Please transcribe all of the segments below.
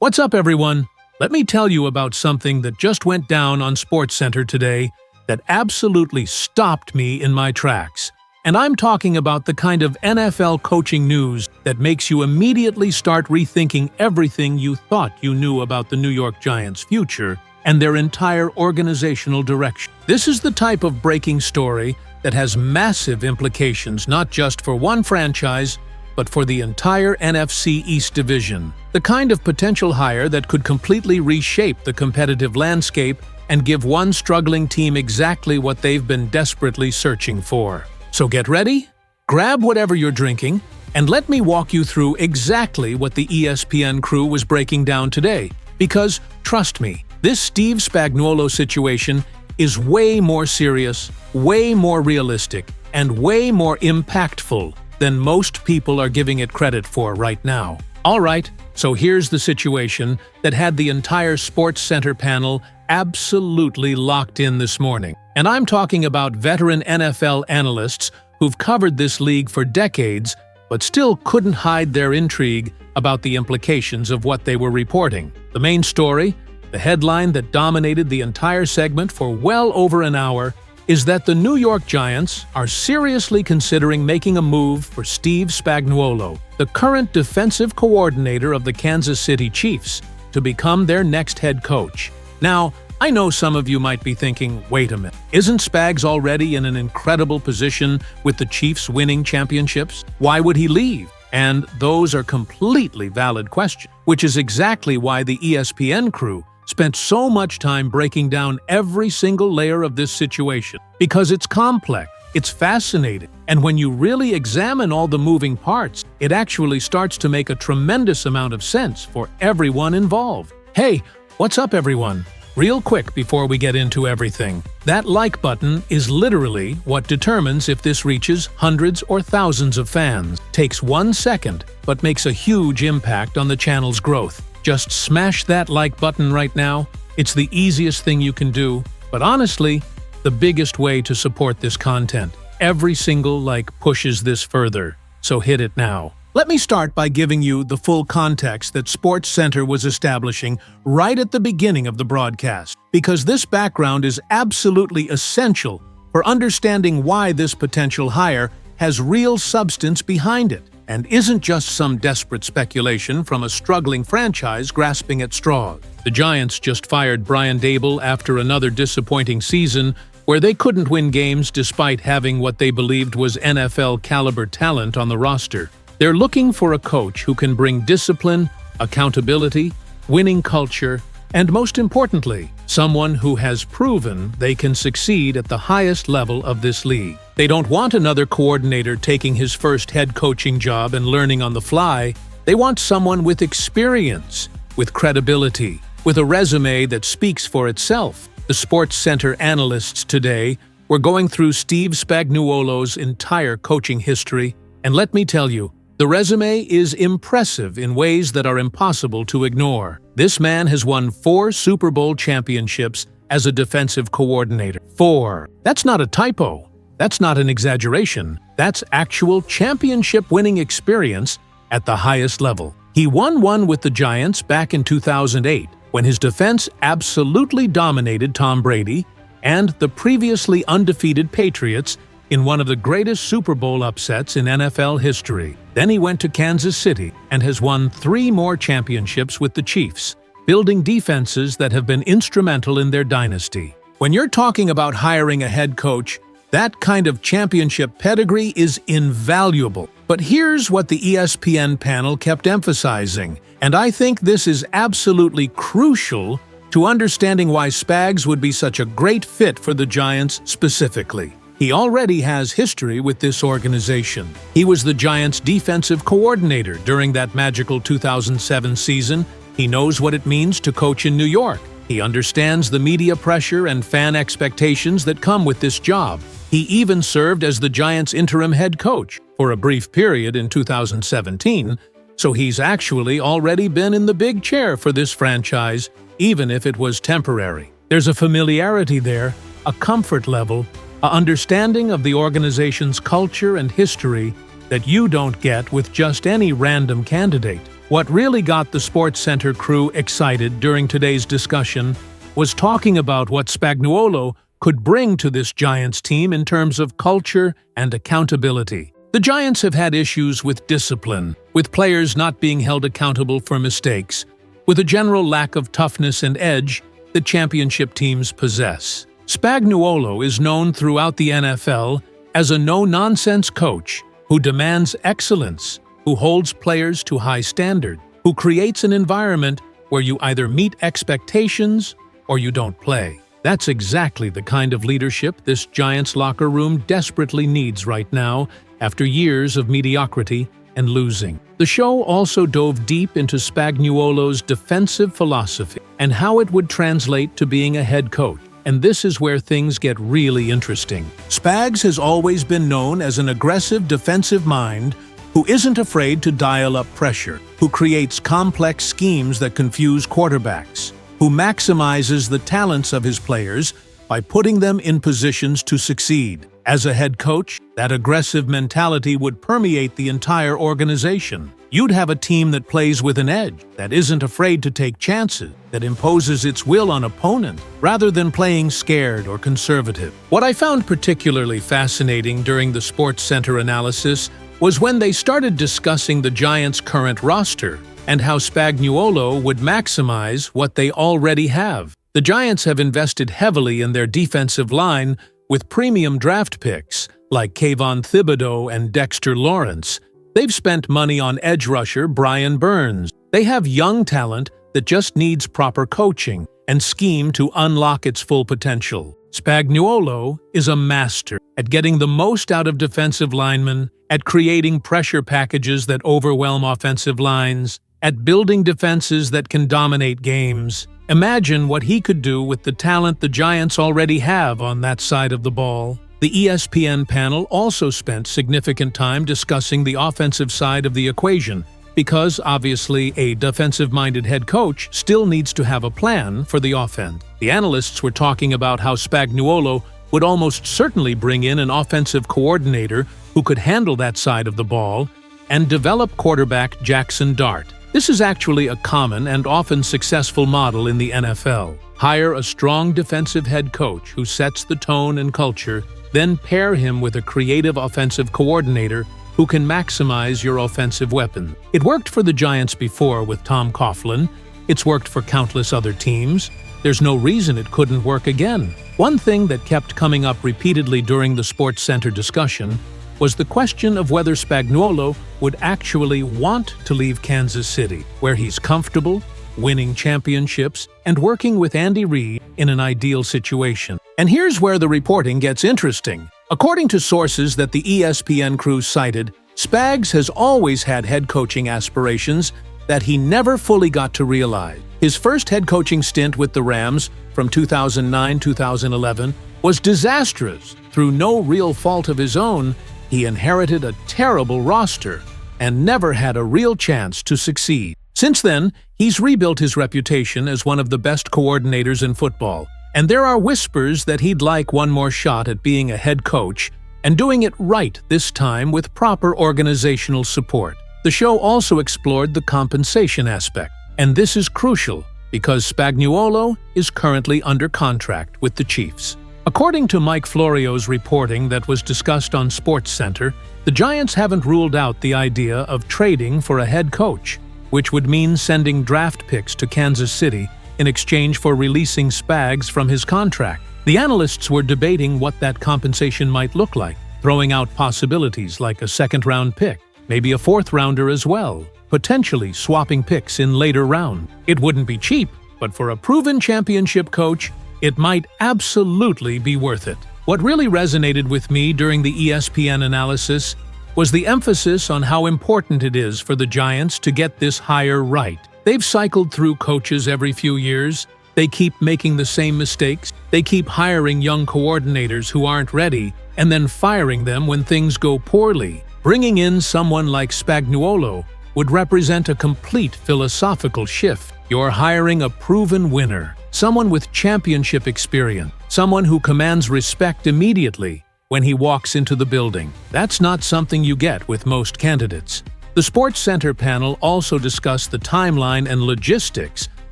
What's up, everyone? Let me tell you about something that just went down on SportsCenter today that absolutely stopped me in my tracks. And I'm talking about the kind of NFL coaching news that makes you immediately start rethinking everything you thought you knew about the New York Giants' future and their entire organizational direction. This is the type of breaking story that has massive implications not just for one franchise, but for the entire NFC East division. The kind of potential hire that could completely reshape the competitive landscape and give one struggling team exactly what they've been desperately searching for. So get ready, grab whatever you're drinking, and let me walk you through exactly what the ESPN crew was breaking down today. Because, trust me, this Steve Spagnuolo situation is way more serious, way more realistic, and way more impactful than most people are giving it credit for right now. Alright, so here's the situation that had the entire SportsCenter panel absolutely locked in this morning. And I'm talking about veteran NFL analysts who've covered this league for decades, but still couldn't hide their intrigue about the implications of what they were reporting. The main story, the headline that dominated the entire segment for well over an hour, is that the New York Giants are seriously considering making a move for Steve Spagnuolo, the current defensive coordinator of the Kansas City Chiefs, to become their next head coach. Now, I know some of you might be thinking, wait a minute, isn't Spags already in an incredible position with the Chiefs winning championships? Why would he leave? And those are completely valid questions, which is exactly why the ESPN crew spent so much time breaking down every single layer of this situation. Because it's complex, it's fascinating, and when you really examine all the moving parts, it actually starts to make a tremendous amount of sense for everyone involved. Hey, what's up, everyone? Real quick before we get into everything, that like button is literally what determines if this reaches hundreds or thousands of fans. Takes 1 second, but makes a huge impact on the channel's growth. Just smash that like button right now. It's the easiest thing you can do, but honestly, the biggest way to support this content. Every single like pushes this further, so hit it now. Let me start by giving you the full context that SportsCenter was establishing right at the beginning of the broadcast, because this background is absolutely essential for understanding why this potential hire has real substance behind it, and isn't just some desperate speculation from a struggling franchise grasping at straws. The Giants just fired Brian Daboll after another disappointing season where they couldn't win games despite having what they believed was NFL-caliber talent on the roster. They're looking for a coach who can bring discipline, accountability, winning culture, and most importantly, someone who has proven they can succeed at the highest level of this league. They don't want another coordinator taking his first head coaching job and learning on the fly. They want someone with experience, with credibility, with a resume that speaks for itself. The SportsCenter analysts today were going through Steve Spagnuolo's entire coaching history, and let me tell you, the resume is impressive in ways that are impossible to ignore. This man has won 4 Super Bowl championships as a defensive coordinator. 4. That's not a typo. That's not an exaggeration. That's actual championship-winning experience at the highest level. He won one with the Giants back in 2008, when his defense absolutely dominated Tom Brady and the previously undefeated Patriots in one of the greatest Super Bowl upsets in NFL history. Then he went to Kansas City and has won 3 more championships with the Chiefs, building defenses that have been instrumental in their dynasty. When you're talking about hiring a head coach, that kind of championship pedigree is invaluable. But here's what the ESPN panel kept emphasizing, and I think this is absolutely crucial to understanding why Spags would be such a great fit for the Giants specifically. He already has history with this organization. He was the Giants' defensive coordinator during that magical 2007 season. He knows what it means to coach in New York. He understands the media pressure and fan expectations that come with this job. He even served as the Giants' interim head coach for a brief period in 2017, so he's actually already been in the big chair for this franchise, even if it was temporary. There's a familiarity there, a comfort level, an understanding of the organization's culture and history that you don't get with just any random candidate. What really got the SportsCenter crew excited during today's discussion was talking about what Spagnuolo could bring to this Giants team in terms of culture and accountability. The Giants have had issues with discipline, with players not being held accountable for mistakes, with a general lack of toughness and edge that championship teams possess. Spagnuolo is known throughout the NFL as a no-nonsense coach who demands excellence, who holds players to high standard, who creates an environment where you either meet expectations or you don't play. That's exactly the kind of leadership this Giants locker room desperately needs right now after years of mediocrity and losing. The show also dove deep into Spagnuolo's defensive philosophy and how it would translate to being a head coach. And this is where things get really interesting. Spags has always been known as an aggressive defensive mind who isn't afraid to dial up pressure, who creates complex schemes that confuse quarterbacks, who maximizes the talents of his players by putting them in positions to succeed. As a head coach, that aggressive mentality would permeate the entire organization. You'd have a team that plays with an edge, that isn't afraid to take chances, that imposes its will on opponents, rather than playing scared or conservative. What I found particularly fascinating during the SportsCenter analysis was when they started discussing the Giants' current roster and how Spagnuolo would maximize what they already have. The Giants have invested heavily in their defensive line with premium draft picks like Kayvon Thibodeau and Dexter Lawrence. They've spent money on edge rusher Brian Burns. They have young talent that just needs proper coaching and scheme to unlock its full potential. Spagnuolo is a master at getting the most out of defensive linemen, at creating pressure packages that overwhelm offensive lines, at building defenses that can dominate games. Imagine what he could do with the talent the Giants already have on that side of the ball. The ESPN panel also spent significant time discussing the offensive side of the equation, because obviously a defensive-minded head coach still needs to have a plan for the offense. The analysts were talking about how Spagnuolo would almost certainly bring in an offensive coordinator who could handle that side of the ball and develop quarterback Jackson Dart. This is actually a common and often successful model in the NFL. Hire a strong defensive head coach who sets the tone and culture, then pair him with a creative offensive coordinator who can maximize your offensive weapon. It worked for the Giants before with Tom Coughlin. It's worked for countless other teams. There's no reason it couldn't work again. One thing that kept coming up repeatedly during the SportsCenter discussion was the question of whether Spagnuolo would actually want to leave Kansas City, where he's comfortable, winning championships, and working with Andy Reid in an ideal situation. And here's where the reporting gets interesting. According to sources that the ESPN crew cited, Spags has always had head coaching aspirations that he never fully got to realize. His first head coaching stint with the Rams from 2009-2011 was disastrous. Through no real fault of his own, he inherited a terrible roster and never had a real chance to succeed. Since then, he's rebuilt his reputation as one of the best coordinators in football, and there are whispers that he'd like one more shot at being a head coach and doing it right this time with proper organizational support. The show also explored the compensation aspect, and this is crucial because Spagnuolo is currently under contract with the Chiefs. According to Mike Florio's reporting that was discussed on SportsCenter, the Giants haven't ruled out the idea of trading for a head coach, which would mean sending draft picks to Kansas City in exchange for releasing Spags from his contract. The analysts were debating what that compensation might look like, throwing out possibilities like a second-round pick, maybe a fourth-rounder as well, potentially swapping picks in later rounds. It wouldn't be cheap, but for a proven championship coach, it might absolutely be worth it. What really resonated with me during the ESPN analysis was the emphasis on how important it is for the Giants to get this hire right. They've cycled through coaches every few years. They keep making the same mistakes. They keep hiring young coordinators who aren't ready and then firing them when things go poorly. Bringing in someone like Spagnuolo would represent a complete philosophical shift. You're hiring a proven winner, someone with championship experience, someone who commands respect immediately when he walks into the building. That's not something you get with most candidates. The The Sports Center panel also discussed the timeline and logistics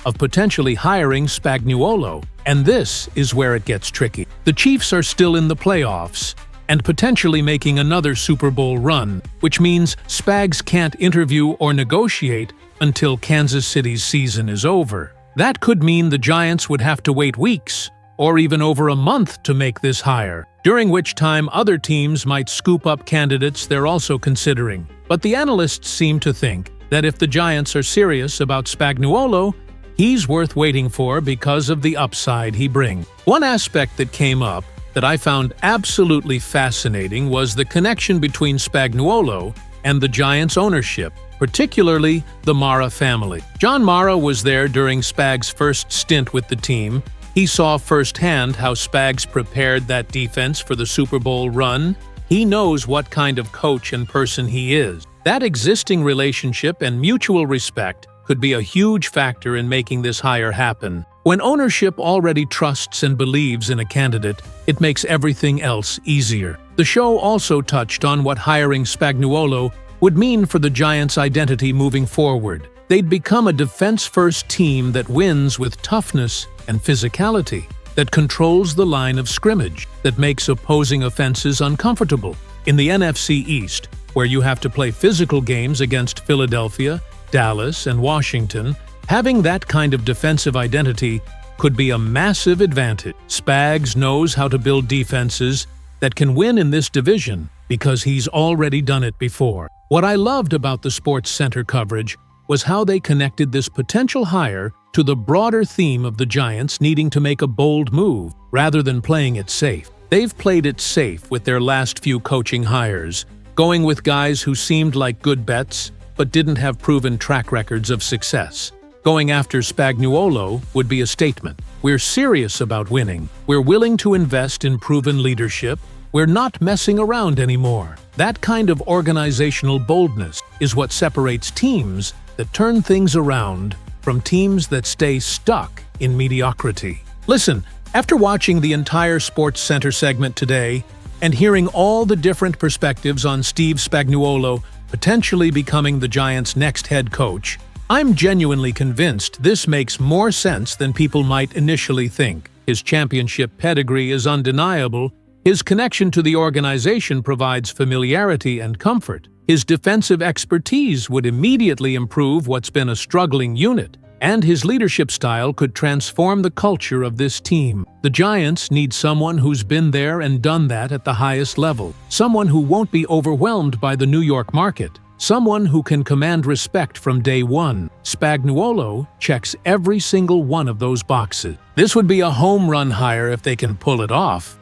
of potentially hiring Spagnuolo, and this is where it gets tricky. The Chiefs are still in the playoffs and potentially making another Super Bowl run, which means Spags can't interview or negotiate until Kansas City's season is over. That could mean the Giants would have to wait weeks, or even over a month to make this hire, during which time other teams might scoop up candidates they're also considering. But the analysts seem to think that if the Giants are serious about Spagnuolo, he's worth waiting for because of the upside he brings. One aspect that came up that I found absolutely fascinating was the connection between Spagnuolo and the Giants' ownership, particularly the Mara family. John Mara was there during Spags' first stint with the team. He saw firsthand how Spags prepared that defense for the Super Bowl run. He knows what kind of coach and person he is. That existing relationship and mutual respect could be a huge factor in making this hire happen. When ownership already trusts and believes in a candidate, it makes everything else easier. The show also touched on what hiring Spagnuolo would mean for the Giants' identity moving forward. They'd become a defense-first team that wins with toughness and physicality, that controls the line of scrimmage, that makes opposing offenses uncomfortable. In the NFC East, where you have to play physical games against Philadelphia, Dallas, and Washington, having that kind of defensive identity could be a massive advantage. Spags knows how to build defenses that can win in this division because he's already done it before. What I loved about the Sports Center coverage was how they connected this potential hire to the broader theme of the Giants needing to make a bold move rather than playing it safe. They've played it safe with their last few coaching hires, going with guys who seemed like good bets but didn't have proven track records of success. Going after Spagnuolo would be a statement. We're serious about winning. We're willing to invest in proven leadership. We're not messing around anymore. That kind of organizational boldness is what separates teams that turn things around from teams that stay stuck in mediocrity. Listen, after watching the entire Sports Center segment today and hearing all the different perspectives on Steve Spagnuolo potentially becoming the Giants' next head coach, I'm genuinely convinced this makes more sense than people might initially think. His championship pedigree is undeniable. His connection to the organization provides familiarity and comfort. His defensive expertise would immediately improve what's been a struggling unit, and his leadership style could transform the culture of this team. The Giants need someone who's been there and done that at the highest level, someone who won't be overwhelmed by the New York market, someone who can command respect from day one. Spagnuolo checks every single one of those boxes. This would be a home run hire if they can pull it off.